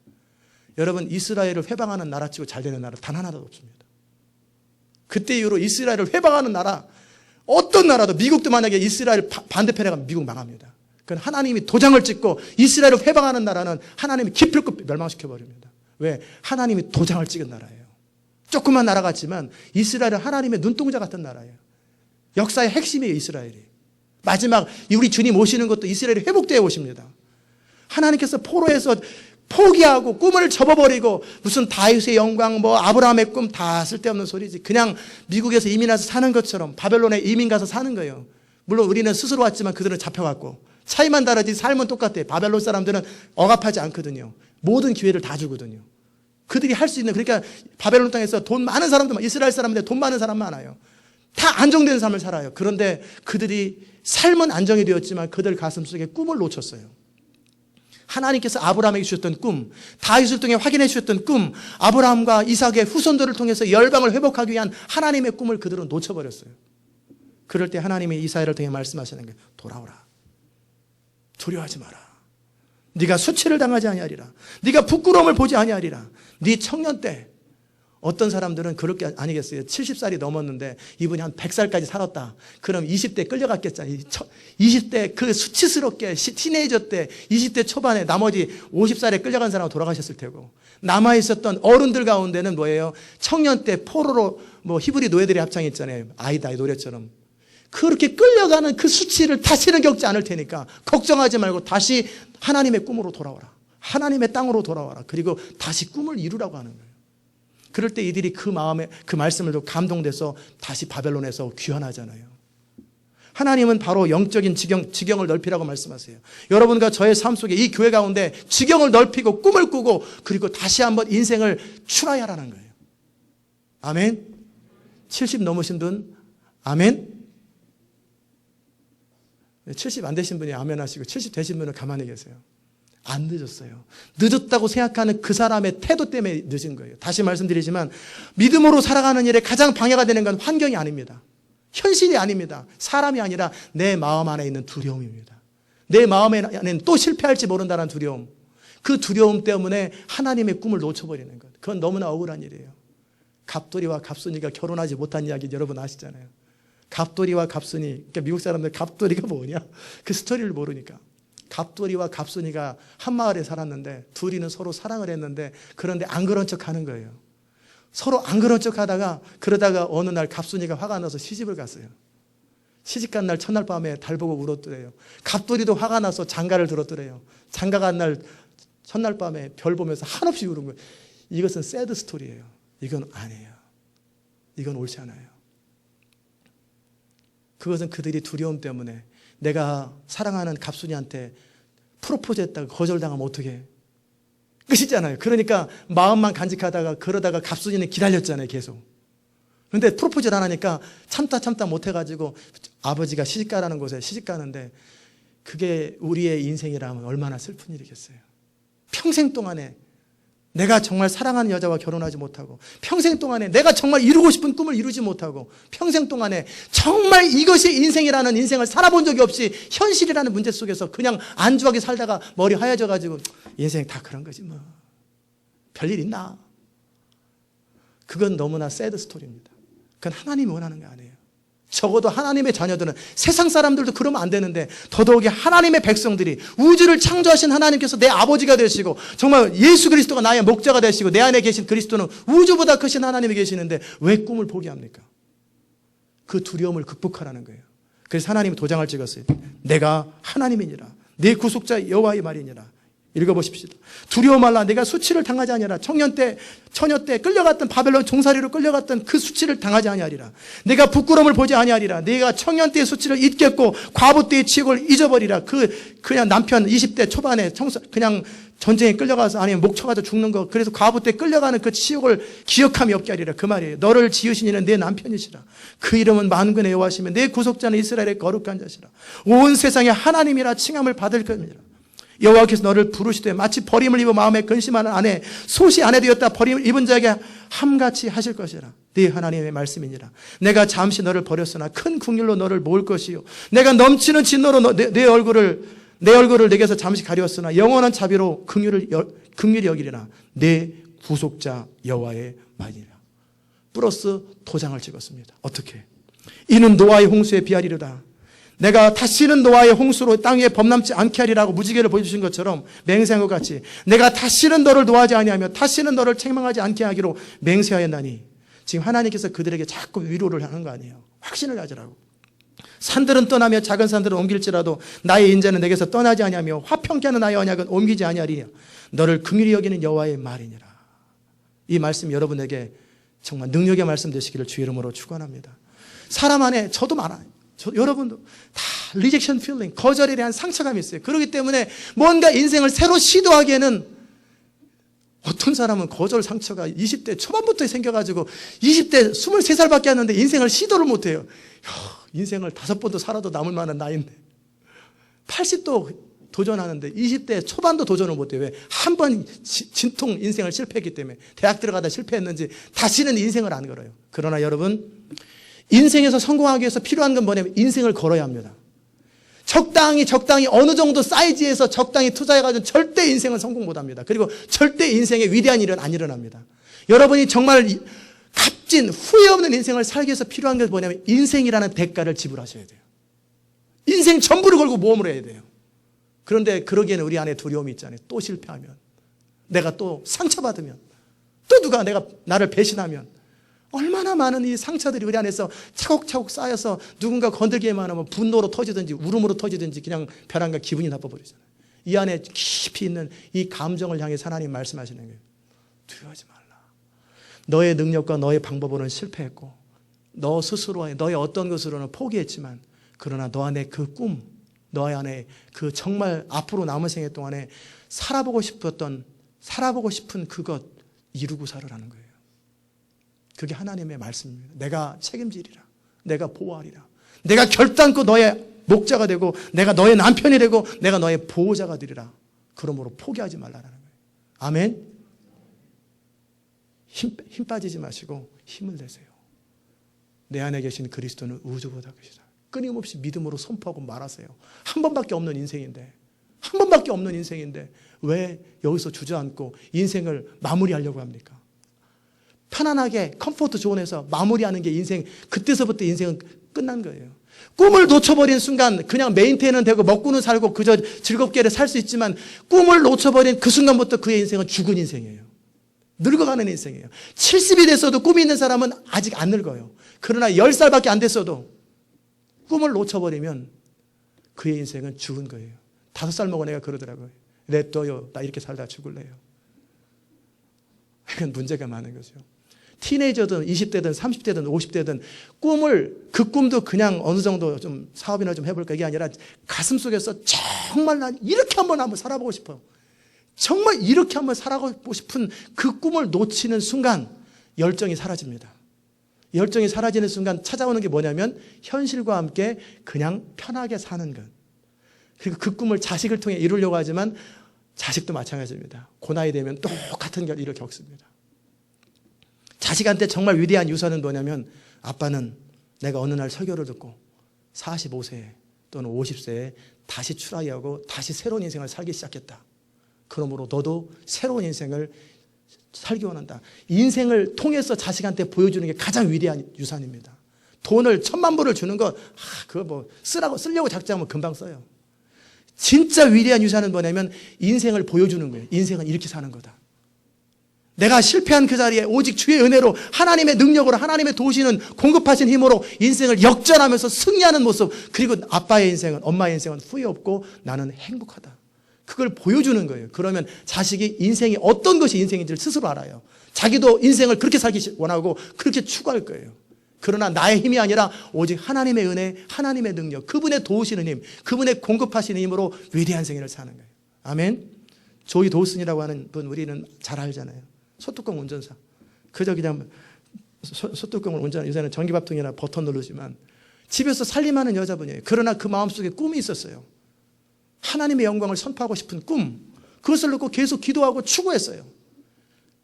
여러분 이스라엘을 회방하는 나라치고 잘 되는 나라 단 하나도 없습니다. 그때 이후로 이스라엘을 회방하는 나라 어떤 나라도 미국도 만약에 이스라엘 반대편에 가면 미국 망합니다. 그건 하나님이 도장을 찍고 이스라엘을 회방하는 나라는 하나님이 기필코 멸망시켜버립니다. 왜? 하나님이 도장을 찍은 나라예요. 조그만 나라 같지만 이스라엘은 하나님의 눈동자 같은 나라예요. 역사의 핵심이에요. 이스라엘이. 마지막 우리 주님 오시는 것도 이스라엘이 회복되어 오십니다. 하나님께서 포로에서 포기하고 꿈을 접어버리고 무슨 다윗의 영광 뭐 아브라함의 꿈 다 쓸데없는 소리지. 그냥 미국에서 이민 와서 사는 것처럼 바벨론에 이민 가서 사는 거예요. 물론 우리는 스스로 왔지만 그들은 잡혀갔고 차이만 다르지 삶은 똑같아요. 바벨론 사람들은 억압하지 않거든요. 모든 기회를 다 주거든요. 그들이 할 수 있는, 그러니까 바벨론 땅에서 돈 많은 사람들, 이스라엘 사람인데 돈 많은 사람 많아요. 다 안정된 삶을 살아요. 그런데 그들이 삶은 안정이 되었지만 그들 가슴속에 꿈을 놓쳤어요. 하나님께서 아브라함에게 주셨던 꿈, 다윗을 통해 확인해 주셨던 꿈, 아브라함과 이삭의 후손들을 통해서 열방을 회복하기 위한 하나님의 꿈을 그들은 놓쳐버렸어요. 그럴 때 하나님이 이사야를 통해 말씀하시는 게, 돌아오라. 두려워하지 마라. 네가 수치를 당하지 아니하리라. 네가 부끄러움을 보지 아니하리라. 네 청년 때, 어떤 사람들은 그럴 게 아니겠어요. 70살이 넘었는데 이분이 한 100살까지 살았다. 그럼 20대 끌려갔겠잖아요. 20대 그 수치스럽게 티네이저 때 20대 초반에 나머지 50살에 끌려간 사람은 돌아가셨을 테고, 남아있었던 어른들 가운데는 뭐예요? 청년 때 포로로 히브리 노예들의 합창 있잖아요. 아이다이 노래처럼. 그렇게 끌려가는 그 수치를 다시는 겪지 않을 테니까 걱정하지 말고 다시 하나님의 꿈으로 돌아와라. 하나님의 땅으로 돌아와라. 그리고 다시 꿈을 이루라고 하는 거예요. 그럴 때 이들이 그 마음에, 그 말씀을 듣고 감동돼서 다시 바벨론에서 귀환하잖아요. 하나님은 바로 영적인 지경을 넓히라고 말씀하세요. 여러분과 저의 삶 속에 이 교회 가운데 지경을 넓히고 꿈을 꾸고 그리고 다시 한번 인생을 출하하라는 거예요. 아멘. 70 넘으신 분 아멘. 70 안 되신 분이 아멘 하시고 70 되신 분은 가만히 계세요. 안 늦었어요. 늦었다고 생각하는 그 사람의 태도 때문에 늦은 거예요. 다시 말씀드리지만 믿음으로 살아가는 일에 가장 방해가 되는 건 환경이 아닙니다. 현실이 아닙니다. 사람이 아니라 내 마음 안에 있는 두려움입니다. 내 마음 안에는 또 실패할지 모른다는 두려움. 그 두려움 때문에 하나님의 꿈을 놓쳐버리는 것. 그건 너무나 억울한 일이에요. 갑돌이와 갑순이가 결혼하지 못한 이야기 여러분 아시잖아요. 갑돌이와 갑순이, 그러니까 미국 사람들 갑돌이가 뭐냐? 그 스토리를 모르니까. 갑돌이와 갑순이가 한 마을에 살았는데 둘이는 서로 사랑을 했는데 그런데 안 그런 척 하는 거예요. 서로 안 그런 척 하다가 그러다가 어느 날 갑순이가 화가 나서 시집을 갔어요. 시집간 날 첫날 밤에 달 보고 울었더래요. 갑돌이도 화가 나서 장가를 들었더래요. 장가 간 날 첫날 밤에 별 보면서 한없이 울은 거예요. 이것은 새드 스토리예요. 이건 아니에요. 이건 옳지 않아요. 그것은 그들이 두려움 때문에 내가 사랑하는 갑순이한테 프로포즈했다가 거절당하면 어떡해? 끝이잖아요. 그러니까 마음만 간직하다가 그러다가 갑순이는 기다렸잖아요. 계속. 그런데 프로포즈를 안 하니까 참다 못해가지고 아버지가 시집가라는 곳에 시집가는데 그게 우리의 인생이라면 얼마나 슬픈 일이겠어요. 평생 동안에 내가 정말 사랑하는 여자와 결혼하지 못하고 평생 동안에 내가 정말 이루고 싶은 꿈을 이루지 못하고 평생 동안에 정말 이것이 인생이라는 인생을 살아본 적이 없이 현실이라는 문제 속에서 그냥 안주하게 살다가 머리 하얘져가지고 인생 다 그런 거지 뭐 별일 있나. 그건 너무나 새드 스토리입니다. 그건 하나님이 원하는 게 아니에요. 적어도 하나님의 자녀들은, 세상 사람들도 그러면 안 되는데 더더욱이 하나님의 백성들이, 우주를 창조하신 하나님께서 내 아버지가 되시고 정말 예수 그리스도가 나의 목자가 되시고 내 안에 계신 그리스도는 우주보다 크신 하나님이 계시는데 왜 꿈을 포기합니까? 그 두려움을 극복하라는 거예요. 그래서 하나님이 도장을 찍었어요. 내가 하나님이니라. 내 구속자 여호와의 말이니라. 읽어보십시오. 두려워 말라. 내가 수치를 당하지 아니하리라. 청년 때, 처녀 때 끌려갔던 바벨론 종살이로 끌려갔던 그 수치를 당하지 아니하리라. 내가 부끄러움을 보지 아니하리라. 내가 청년 때의 수치를 잊겠고 과부 때의 치욕을 잊어버리라. 그냥 남편 20대 초반에 그냥 전쟁에 끌려가서 아니면 목 쳐가지고 죽는 거, 그래서 과부 때 끌려가는 그 치욕을 기억함이 없게 하리라. 그 말이에요. 너를 지으신 이는 내 남편이시라. 그 이름은 만군의 여호와시며 내 구속자는 이스라엘의 거룩한 자시라. 온 세상에 하나님이라 칭함을 받을 겁니다. 여호와께서 너를 부르시되 마치 버림을 입어 마음에 근심하는 아내 솥이 아내 되었다 버림을 입은 자에게 함같이 하실 것이라. 네 하나님의 말씀이니라. 내가 잠시 너를 버렸으나 큰 긍휼로 너를 모을 것이요 내가 넘치는 진노로 내 얼굴을 내게서 잠시 가리웠으나 영원한 자비로 긍휼히 여기리라. 내 구속자 여호와의 말이라. 플러스 도장을 찍었습니다. 어떻게? 이는 노아의 홍수에 비하리로다. 내가 다시는 노아의 홍수로 땅 위에 범람치 않게 하리라고 무지개를 보여주신 것처럼 맹세한 것 같이 내가 다시는 너를 노하지 아니하며 다시는 너를 책망하지 않게 하기로 맹세하였나니. 지금 하나님께서 그들에게 자꾸 위로를 하는 거 아니에요. 확신을 가지라고. 산들은 떠나며 작은 산들은 옮길지라도 나의 인자는 내게서 떠나지 아니하며 화평케 하는 나의 언약은 옮기지 아니하리니 너를 긍휼히 여기는 여호와의 말이니라. 이 말씀 여러분에게 정말 능력의 말씀 되시기를 주의 이름으로 축원합니다. 사람 안에 저도 많아요. 여러분도 다 리젝션 필링, 거절에 대한 상처감이 있어요. 그렇기 때문에 뭔가 인생을 새로 시도하기에는 어떤 사람은 거절 상처가 20대 초반부터 생겨가지고 20대 23살밖에 안 했는데 인생을 시도를 못해요. 인생을 5번도 살아도 남을 만한 나이인데 80도 도전하는데 20대 초반도 도전을 못해요. 왜? 한 번 진통 인생을 실패했기 때문에. 대학 들어가다 실패했는지 다시는 인생을 안 걸어요. 그러나 여러분, 인생에서 성공하기 위해서 필요한 건 뭐냐면 인생을 걸어야 합니다. 적당히 어느 정도 사이즈에서 적당히 투자해가지고 절대 인생은 성공 못합니다. 그리고 절대 인생에 위대한 일은 안 일어납니다. 여러분이 정말 값진 후회 없는 인생을 살기 위해서 필요한 게 뭐냐면 인생이라는 대가를 지불하셔야 돼요. 인생 전부를 걸고 모험을 해야 돼요. 그런데 그러기에는 우리 안에 두려움이 있잖아요. 또 실패하면, 내가 또 상처받으면, 또 누가 나를 배신하면, 얼마나 많은 이 상처들이 우리 안에서 차곡차곡 쌓여서 누군가 건들기만 하면 분노로 터지든지 울음으로 터지든지 그냥 벼랑과 기분이 나빠버리잖아요. 이 안에 깊이 있는 이 감정을 향해 하나님 말씀하시는 거예요. 두려워하지 말라. 너의 능력과 너의 방법으로는 실패했고 너 스스로 너의 어떤 것으로는 포기했지만 그러나 너 안에 그 꿈, 너 안에 그 정말 앞으로 남은 생애 동안에 살아보고 싶은 그것 이루고 살으라는 거예요. 그게 하나님의 말씀입니다. 내가 책임지리라. 내가 보호하리라. 내가 결단코 너의 목자가 되고 내가 너의 남편이 되고 내가 너의 보호자가 되리라. 그러므로 포기하지 말라라는 거예요. 아멘. 힘 빠지지 마시고 힘을 내세요. 내 안에 계신 그리스도는 우주보다 크시다. 끊임없이 믿음으로 선포하고 말하세요. 한 번밖에 없는 인생인데 왜 여기서 주저앉고 인생을 마무리하려고 합니까? 편안하게 컴포트 존에서 마무리하는 게 인생, 그때서부터 인생은 끝난 거예요. 꿈을 놓쳐버린 순간 그냥 메인테인은 되고 먹고는 살고 그저 즐겁게 살 수 있지만 꿈을 놓쳐버린 그 순간부터 그의 인생은 죽은 인생이에요. 늙어가는 인생이에요. 70이 됐어도 꿈이 있는 사람은 아직 안 늙어요. 그러나 10살밖에 안 됐어도 꿈을 놓쳐버리면 그의 인생은 죽은 거예요. 5살 먹은 애가 그러더라고요. 냅둬요. 나 이렇게 살다 죽을래요. 이건 문제가 많은 거죠. 티네이저든 20대든 30대든 50대든 그 꿈도 그냥 어느 정도 좀 사업이나 좀 해볼까 이게 아니라 가슴 속에서 정말 난 이렇게 한번 살아보고 싶어. 정말 이렇게 한번 살아보고 싶은 그 꿈을 놓치는 순간 열정이 사라집니다. 열정이 사라지는 순간 찾아오는 게 뭐냐면 현실과 함께 그냥 편하게 사는 것. 그리고 그 꿈을 자식을 통해 이루려고 하지만 자식도 마찬가지입니다. 고나이 되면 똑같은 일을 겪습니다. 자식한테 정말 위대한 유산은 뭐냐면 아빠는 내가 어느 날 설교를 듣고 45세 또는 50세에 다시 트라이하고 다시 새로운 인생을 살기 시작했다. 그러므로 너도 새로운 인생을 살기 원한다. 인생을 통해서 자식한테 보여주는 게 가장 위대한 유산입니다. 돈을 1,000만 불을 주는 거 그거 뭐 쓰려고 작정하면 금방 써요. 진짜 위대한 유산은 뭐냐면 인생을 보여주는 거예요. 인생은 이렇게 사는 거다. 내가 실패한 그 자리에 오직 주의 은혜로 하나님의 능력으로 하나님의 도우시는 공급하신 힘으로 인생을 역전하면서 승리하는 모습, 그리고 아빠의 인생은, 엄마의 인생은 후회 없고 나는 행복하다. 그걸 보여주는 거예요. 그러면 자식이 인생이 어떤 것이 인생인지를 스스로 알아요. 자기도 인생을 그렇게 살기 원하고 그렇게 추구할 거예요. 그러나 나의 힘이 아니라 오직 하나님의 은혜, 하나님의 능력, 그분의 도우시는 힘, 그분의 공급하시는 힘으로 위대한 생애를 사는 거예요. 아멘. 조이 도슨이라고 하는 분 우리는 잘 알잖아요. 소뚜껑 운전사. 그저 그냥 소뚜껑을 운전하는, 요새는 전기밥통이나 버튼 누르지만 집에서 살림하는 여자분이에요. 그러나 그 마음속에 꿈이 있었어요. 하나님의 영광을 선포하고 싶은 꿈. 그것을 놓고 계속 기도하고 추구했어요.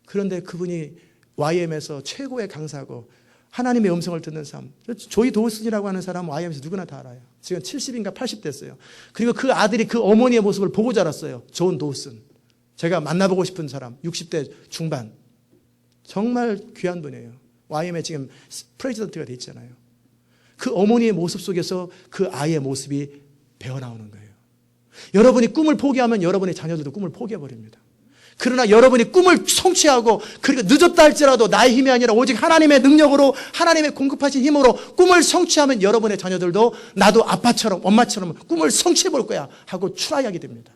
그런데 그분이 YM에서 최고의 강사고 하나님의 음성을 듣는 삶. 조이 도슨이라고 하는 사람 YM에서 누구나 다 알아요. 지금 70인가 80 됐어요. 그리고 그 아들이 그 어머니의 모습을 보고 자랐어요. 존 도슨. 제가 만나보고 싶은 사람, 60대 중반. 정말 귀한 분이에요. YM에 지금 프레지던트가 돼 있잖아요. 그 어머니의 모습 속에서 그 아이의 모습이 배어나오는 거예요. 여러분이 꿈을 포기하면 여러분의 자녀들도 꿈을 포기해버립니다. 그러나 여러분이 꿈을 성취하고 그리고 늦었다 할지라도 나의 힘이 아니라 오직 하나님의 능력으로 하나님의 공급하신 힘으로 꿈을 성취하면 여러분의 자녀들도 나도 아빠처럼 엄마처럼 꿈을 성취해 볼 거야 하고 트라이하게 됩니다.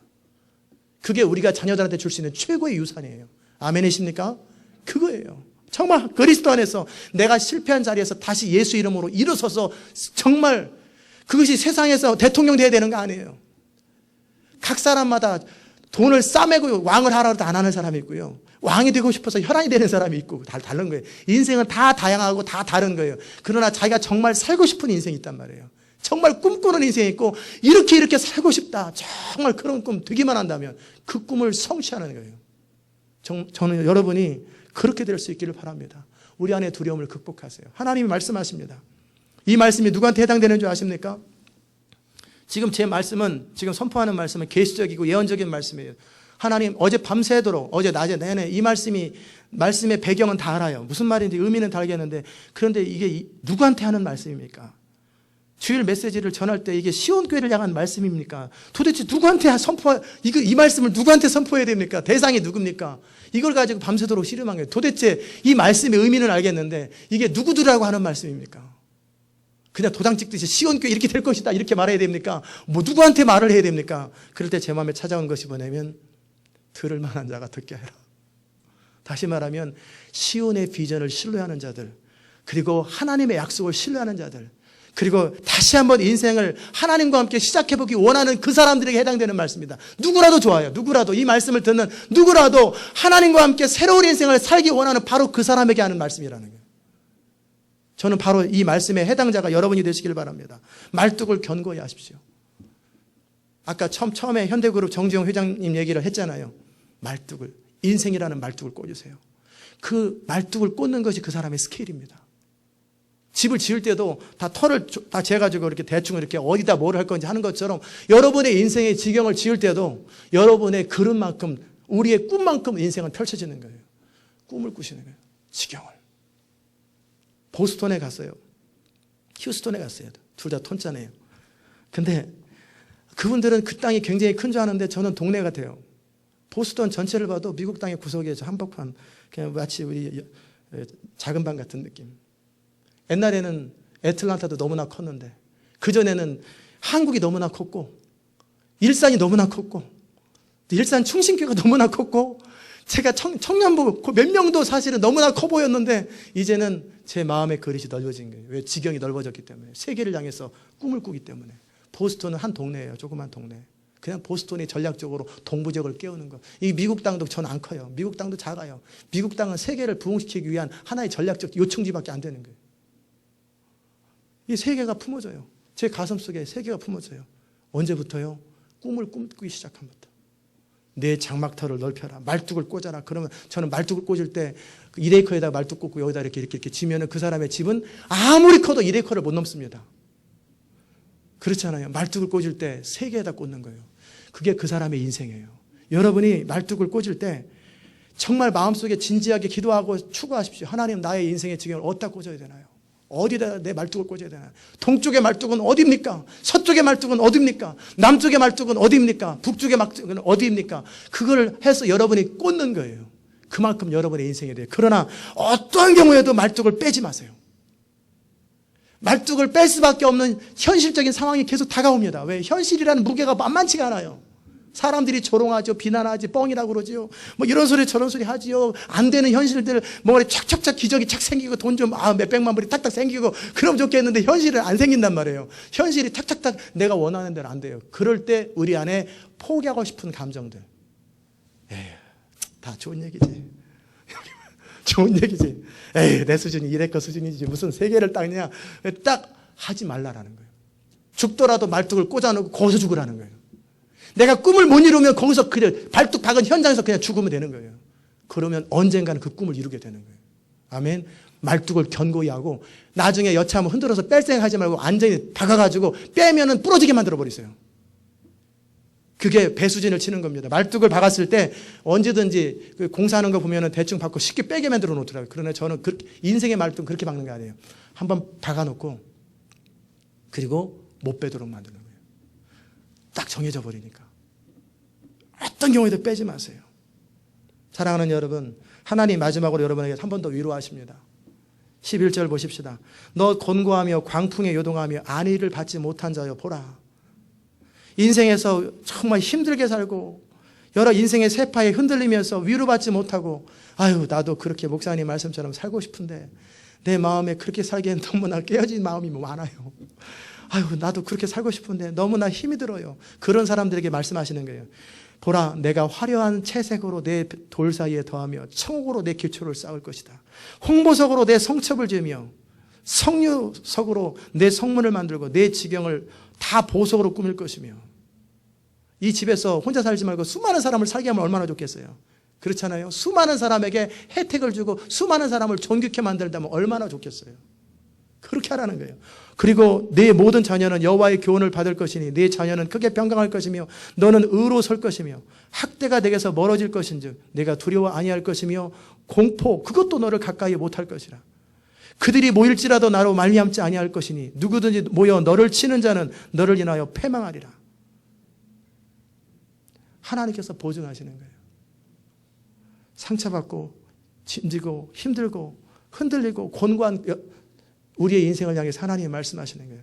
그게 우리가 자녀들한테 줄 수 있는 최고의 유산이에요. 아멘이십니까? 그거예요. 정말 그리스도 안에서 내가 실패한 자리에서 다시 예수 이름으로 일어서서 정말 그것이 세상에서 대통령 돼야 되는 거 아니에요. 각 사람마다 돈을 싸매고 왕을 하라도 안 하는 사람이 있고요. 왕이 되고 싶어서 혈안이 되는 사람이 있고 다 다른 거예요. 인생은 다 다양하고 다 다른 거예요. 그러나 자기가 정말 살고 싶은 인생이 있단 말이에요. 정말 꿈꾸는 인생이 있고 이렇게 살고 싶다. 정말 그런 꿈 되기만 한다면 그 꿈을 성취하는 거예요. 저는 여러분이 그렇게 될 수 있기를 바랍니다. 우리 안에 두려움을 극복하세요. 하나님이 말씀하십니다. 이 말씀이 누구한테 해당되는 줄 아십니까? 지금 제 말씀은, 지금 선포하는 말씀은 계시적이고 예언적인 말씀이에요. 하나님 어제 밤새도록, 어제 낮에 내내 이 말씀의 배경은 다 알아요. 무슨 말인지 의미는 다 알겠는데, 그런데 이게 누구한테 하는 말씀입니까? 주일 메시지를 전할 때 이게 시온교회를 향한 말씀입니까? 도대체 누구한테 이 말씀을 누구한테 선포해야 됩니까? 대상이 누굽니까? 이걸 가지고 밤새도록 씨름한 거예요. 도대체 이 말씀의 의미는 알겠는데 이게 누구들하고 하는 말씀입니까? 그냥 도장 찍듯이 시온교회 이렇게 될 것이다 이렇게 말해야 됩니까? 뭐 누구한테 말을 해야 됩니까? 그럴 때 제 마음에 찾아온 것이 뭐냐면 들을 만한 자가 듣게 하라. 다시 말하면 시온의 비전을 신뢰하는 자들, 그리고 하나님의 약속을 신뢰하는 자들, 그리고 다시 한번 인생을 하나님과 함께 시작해보기 원하는 그 사람들에게 해당되는 말씀입니다. 누구라도 좋아요. 누구라도, 이 말씀을 듣는 누구라도 하나님과 함께 새로운 인생을 살기 원하는 바로 그 사람에게 하는 말씀이라는 거예요. 저는 바로 이 말씀의 해당자가 여러분이 되시길 바랍니다. 말뚝을 견고히 하십시오. 아까 처음에 현대그룹 정지용 회장님 얘기를 했잖아요. 말뚝을, 인생이라는 말뚝을 꽂으세요. 그 말뚝을 꽂는 것이 그 사람의 스킬입니다. 집을 지을 때도 다 털을 다 재가지고 이렇게 대충 이렇게 어디다 뭘 할 건지 하는 것처럼 여러분의 인생의 지경을 지을 때도 여러분의 그릇만큼, 우리의 꿈만큼 인생은 펼쳐지는 거예요. 꿈을 꾸시는 거예요. 지경을. 보스턴에 갔어요. 휴스턴에 갔어요. 둘 다 톤자네요. 근데 그분들은 그 땅이 굉장히 큰 줄 아는데 저는 동네 같아요. 보스턴 전체를 봐도 미국 땅의 구석에 한복판, 그냥 마치 우리 작은 방 같은 느낌. 옛날에는 애틀란타도 너무나 컸는데, 그전에는 한국이 너무나 컸고, 일산이 너무나 컸고, 일산 충신교가 너무나 컸고, 제가 청년부 몇 명도 사실은 너무나 커 보였는데, 이제는 제 마음의 그릇이 넓어진 거예요. 왜? 지경이 넓어졌기 때문에. 세계를 향해서 꿈을 꾸기 때문에. 보스턴은 한 동네예요. 조그만 동네. 그냥 보스턴이 전략적으로 동부적을 깨우는 거. 이 미국 땅도 전 안 커요. 미국 땅도 작아요. 미국 땅은 세계를 부흥시키기 위한 하나의 전략적 요충지밖에 안 되는 거예요. 이 세계가 품어져요. 제 가슴 속에 세계가 품어져요. 언제부터요? 꿈을 꿈꾸기 시작합니다. 내 장막터를 넓혀라. 말뚝을 꽂아라. 그러면 저는 말뚝을 꽂을 때 2에이커에다 말뚝 꽂고 여기다 이렇게 지면은 그 사람의 집은 아무리 커도 2에이커를 못 넘습니다. 그렇잖아요. 말뚝을 꽂을 때 3개에다 꽂는 거예요. 그게 그 사람의 인생이에요. 여러분이 말뚝을 꽂을 때 정말 마음속에 진지하게 기도하고 추구하십시오. 하나님, 나의 인생의 지경을 어디다 꽂아야 되나요? 어디다 내 말뚝을 꽂아야 되나요? 동쪽의 말뚝은 어디입니까? 서쪽의 말뚝은 어디입니까? 남쪽의 말뚝은 어디입니까? 북쪽의 말뚝은 어디입니까? 그걸 해서 여러분이 꽂는 거예요. 그만큼 여러분의 인생이 돼요. 그러나 어떠한 경우에도 말뚝을 빼지 마세요. 말뚝을 뺄 수밖에 없는 현실적인 상황이 계속 다가옵니다. 왜? 현실이라는 무게가 만만치가 않아요. 사람들이 조롱하죠. 비난하지. 뻥이라고 그러지요. 뭐 이런 소리 저런 소리 하지요. 안 되는 현실들 뭐 착착착 기적이 착 생기고 돈 좀 몇백만 불이 탁탁 생기고 그럼 좋겠는데 현실은 안 생긴단 말이에요. 현실이 탁탁탁 내가 원하는 대로 안 돼요. 그럴 때 우리 안에 포기하고 싶은 감정들. 에휴, 다 좋은 얘기지. 좋은 얘기지. 에이, 내 수준이 이래껏 수준이지 무슨 세계를 닦냐. 딱 하지 말라라는 거예요. 죽더라도 말뚝을 꽂아놓고 거기서 죽으라는 거예요. 내가 꿈을 못 이루면 거기서 그냥 발뚝 박은 현장에서 그냥 죽으면 되는 거예요. 그러면 언젠가는 그 꿈을 이루게 되는 거예요. 아멘. 말뚝을 견고히 하고 나중에 여차하면 흔들어서 뺄 생각하지 말고 완전히 박아가지고 빼면은 부러지게 만들어 버리세요. 그게 배수진을 치는 겁니다. 말뚝을 박았을 때 언제든지 그 공사하는 거 보면은 대충 박고 쉽게 빼게 만들어 놓더라고요. 그러나 저는 인생의 말뚝은 그렇게 박는 게 아니에요. 한번 박아놓고 그리고 못 빼도록 만드는 거예요. 딱 정해져 버리니까. 어떤 경우에도 빼지 마세요. 사랑하는 여러분, 하나님 마지막으로 여러분에게 한 번 더 위로하십니다. 11절 보십시다. 너 곤고하며 광풍에 요동하며 안위를 받지 못한 자여 보라. 인생에서 정말 힘들게 살고 여러 인생의 세파에 흔들리면서 위로받지 못하고 아유 나도 그렇게 목사님 말씀처럼 살고 싶은데 내 마음에 그렇게 살기엔 너무나 깨어진 마음이 많아요. 아유, 나도 그렇게 살고 싶은데 너무나 힘이 들어요. 그런 사람들에게 말씀하시는 거예요. 보라, 내가 화려한 채색으로 내 돌 사이에 더하며 청옥으로 내 기초를 쌓을 것이다. 홍보석으로 내 성첩을 지으며 석류석으로 내 성문을 만들고 내 지경을 다 보석으로 꾸밀 것이며. 이 집에서 혼자 살지 말고 수많은 사람을 살게 하면 얼마나 좋겠어요. 그렇잖아요. 수많은 사람에게 혜택을 주고 수많은 사람을 존귀케 만들다면 얼마나 좋겠어요. 그렇게 하라는 거예요. 그리고 네 모든 자녀는 여호와의 교훈을 받을 것이니 네 자녀는 크게 평강할 것이며 너는 의로 설 것이며 학대가 내게서 멀어질 것인즉 내가 두려워 아니할 것이며 공포 그것도 너를 가까이 못할 것이라. 그들이 모일지라도 나로 말미암지 아니할 것이니 누구든지 모여 너를 치는 자는 너를 인하여 패망하리라. 하나님께서 보증하시는 거예요. 상처받고 짐지고 힘들고 흔들리고 곤고한 우리의 인생을 향해서 하나님이 말씀하시는 거예요.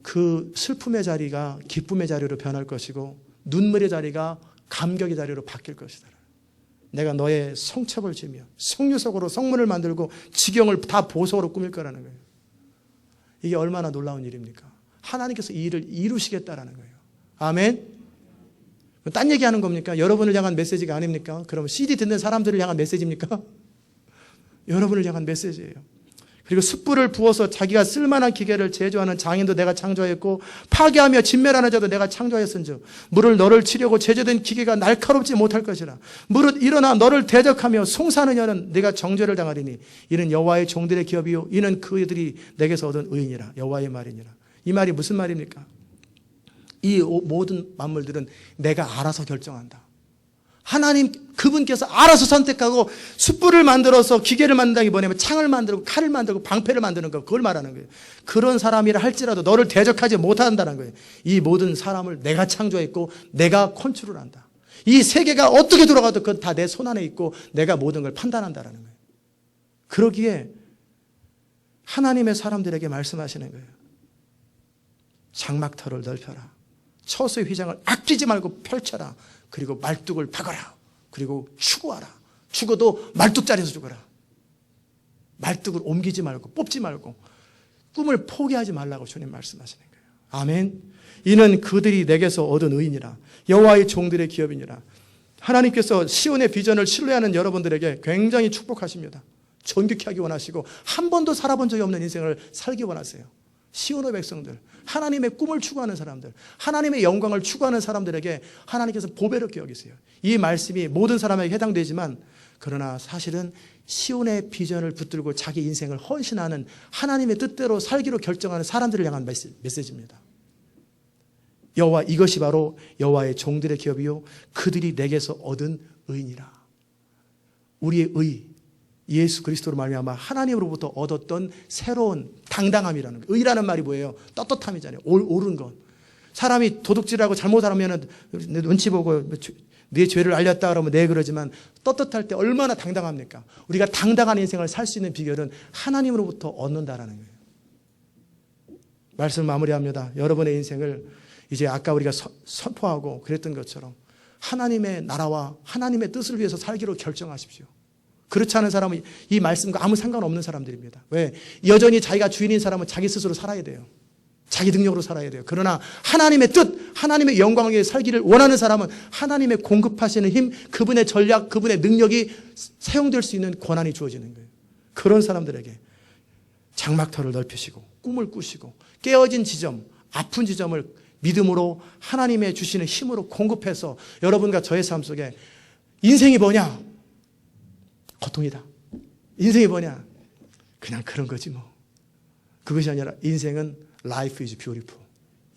그 슬픔의 자리가 기쁨의 자리로 변할 것이고 눈물의 자리가 감격의 자리로 바뀔 것이다. 내가 너의 성첩을 지며 성류석으로 성문을 만들고 지경을 다 보석으로 꾸밀 거라는 거예요. 이게 얼마나 놀라운 일입니까? 하나님께서 이 일을 이루시겠다라는 거예요. 아멘. 딴 얘기하는 겁니까? 여러분을 향한 메시지가 아닙니까? 그러면 CD 듣는 사람들을 향한 메시지입니까? 여러분을 향한 메시지예요. 그리고 숯불을 부어서 자기가 쓸만한 기계를 제조하는 장인도 내가 창조했고 파괴하며 진멸하는 자도 내가 창조하였은즉 물을 너를 치려고 제조된 기계가 날카롭지 못할 것이라. 무릇 일어나 너를 대적하며 송사하는 여는 내가 정죄를 당하리니 이는 여호와의 종들의 기업이요 이는 그들이 내게서 얻은 의인이라. 여호와의 말이니라. 이 말이 무슨 말입니까? 이 모든 만물들은 내가 알아서 결정한다. 하나님 그분께서 알아서 선택하고 숯불을 만들어서 기계를 만든다기 뭐냐면 창을 만들고 칼을 만들고 방패를 만드는 거 그걸 말하는 거예요. 그런 사람이라 할지라도 너를 대적하지 못한다는 거예요. 이 모든 사람을 내가 창조했고 내가 컨트롤 한다. 이 세계가 어떻게 돌아가도 그건 다 내 손 안에 있고 내가 모든 걸 판단한다는 거예요. 그러기에 하나님의 사람들에게 말씀하시는 거예요. 장막터를 넓혀라. 처소의 휘장을 아끼지 말고 펼쳐라. 그리고 말뚝을 박아라. 그리고 추구하라. 죽어도 말뚝자리에서 죽어라. 말뚝을 옮기지 말고 뽑지 말고 꿈을 포기하지 말라고 주님 말씀하시는 거예요. 아멘. 이는 그들이 내게서 얻은 의인이라. 여호와의 종들의 기업이니라. 하나님께서 시온의 비전을 신뢰하는 여러분들에게 굉장히 축복하십니다. 존귀케 하기 원하시고 한 번도 살아본 적이 없는 인생을 살기 원하세요. 시온의 백성들, 하나님의 꿈을 추구하는 사람들, 하나님의 영광을 추구하는 사람들에게 하나님께서 보배롭게 여기세요. 이 말씀이 모든 사람에게 해당되지만 그러나 사실은 시온의 비전을 붙들고 자기 인생을 헌신하는 하나님의 뜻대로 살기로 결정하는 사람들을 향한 메시지입니다. 여호와 이것이 바로 여호와의 종들의 기업이요 그들이 내게서 얻은 의인이라. 우리의 의 예수 그리스도로 말미암아 하나님으로부터 얻었던 새로운 당당함이라는 거예요. 의라는 말이 뭐예요? 떳떳함이잖아요. 옳은 것. 사람이 도둑질하고 잘못하면 눈치 보고 네 죄를 알렸다 그러면 네 그러지만 떳떳할 때 얼마나 당당합니까? 우리가 당당한 인생을 살 수 있는 비결은 하나님으로부터 얻는다라는 거예요. 말씀을 마무리합니다. 여러분의 인생을 이제 아까 우리가 선포하고 그랬던 것처럼 하나님의 나라와 하나님의 뜻을 위해서 살기로 결정하십시오. 그렇지 않은 사람은 이 말씀과 아무 상관없는 사람들입니다. 왜? 여전히 자기가 주인인 사람은 자기 스스로 살아야 돼요. 자기 능력으로 살아야 돼요. 그러나 하나님의 뜻, 하나님의 영광을 위해 살기를 원하는 사람은 하나님의 공급하시는 힘, 그분의 전략, 그분의 능력이 사용될 수 있는 권한이 주어지는 거예요. 그런 사람들에게 장막터를 넓히시고 꿈을 꾸시고 깨어진 지점, 아픈 지점을 믿음으로 하나님의 주시는 힘으로 공급해서 여러분과 저의 삶 속에 인생이 뭐냐? 고통이다. 인생이 뭐냐? 그냥 그런 거지 뭐. 그것이 아니라 인생은 Life is beautiful.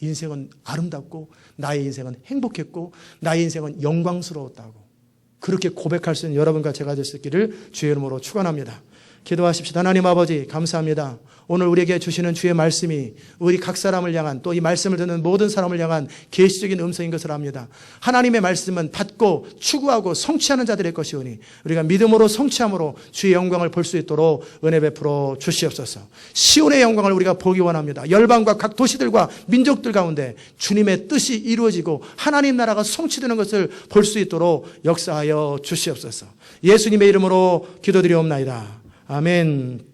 인생은 아름답고 나의 인생은 행복했고 나의 인생은 영광스러웠다고 그렇게 고백할 수 있는 여러분과 제가 될 수 있기를 주의 이름으로 축원합니다. 기도하십시다. 하나님 아버지 감사합니다. 오늘 우리에게 주시는 주의 말씀이 우리 각 사람을 향한 또 이 말씀을 듣는 모든 사람을 향한 계시적인 음성인 것을 압니다. 하나님의 말씀은 받고 추구하고 성취하는 자들의 것이오니 우리가 믿음으로 성취함으로 주의 영광을 볼 수 있도록 은혜 베풀어 주시옵소서. 시온의 영광을 우리가 보기 원합니다. 열방과 각 도시들과 민족들 가운데 주님의 뜻이 이루어지고 하나님 나라가 성취되는 것을 볼 수 있도록 역사하여 주시옵소서. 예수님의 이름으로 기도드리옵나이다. 아멘.